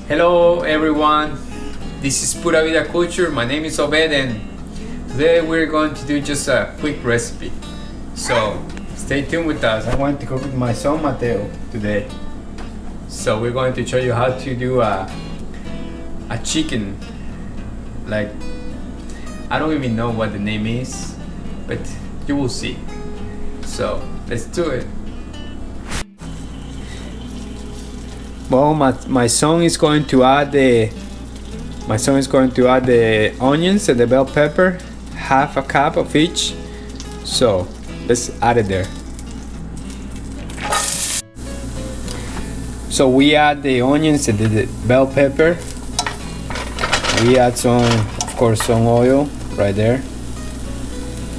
Hello everyone, this is Pura Vida Culture. My name is Obed and today we're going to do just a quick recipe. So stay tuned with us. I want to cook with my son Mateo today. So we're going to show you how to do a chicken. Like, I don't even know what the name is, but you will see. So let's do it. Well, my son is going to add the onions and the bell pepper, half a cup of each. So let's add it there. So we add the onions and the bell pepper. We add some, of course, some oil right there.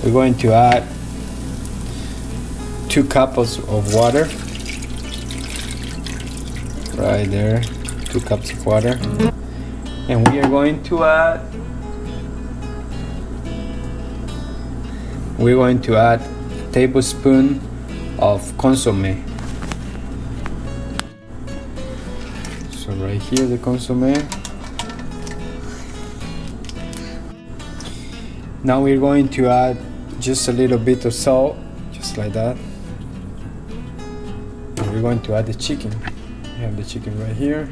We're going to add 2 cups of water. Right there, 2 cups of water. And we are going to add a tablespoon of consommé. So right here, the consommé. Now we're going to add just a little bit of salt, just like that. And we're going to add the chicken. We have the chicken right here.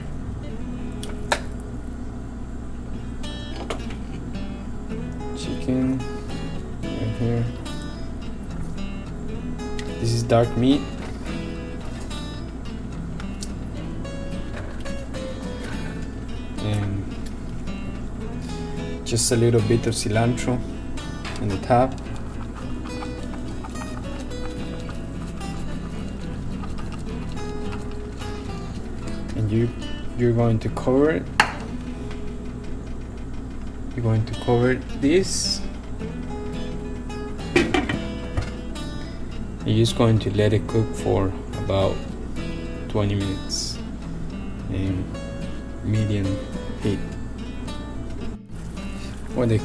Chicken right here. This is dark meat. And just a little bit of cilantro in the top. And you're going to cover it. You're going to cover this. You're just going to let it cook for about 20 minutes in medium heat. When the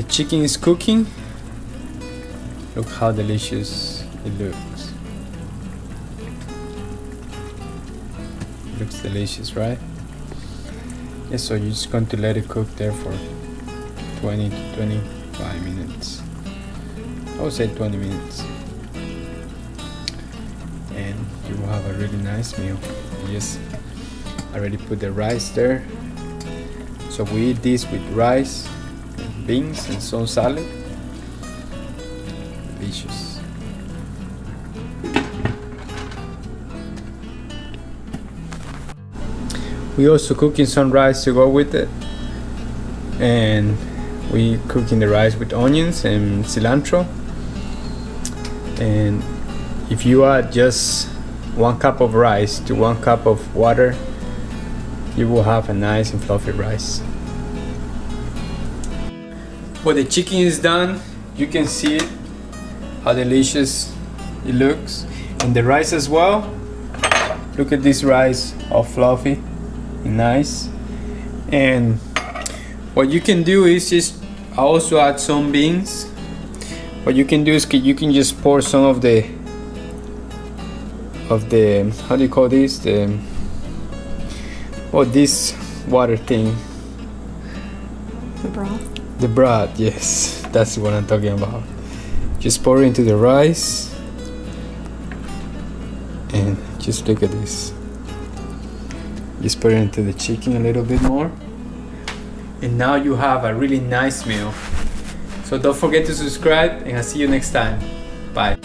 chicken is cooking, look how delicious it looks. Looks delicious, right? Yeah, so you're just going to let it cook there for 20 to 25 minutes. I would say 20 minutes. And you will have a really nice meal. You just already put the rice there. So we eat this with rice, and beans, and some salad. Delicious. We also cooking some rice to go with it, and we cooking the rice with onions and cilantro. And if you add just 1 cup of rice to 1 cup of water, you will have a nice and fluffy rice. When the chicken is done, you can see it, how delicious it looks, and the rice as well. Look at this rice, how fluffy. Nice. And what you can do is just also add some beans. What you can do is you can just pour some of the how do you call this, this water thing, the broth. Yes, that's what I'm talking about. Just pour it into the rice and just look at this. Just put it into the chicken a little bit more, and now you have a really nice meal. So don't forget to subscribe, and I'll see you next time. Bye.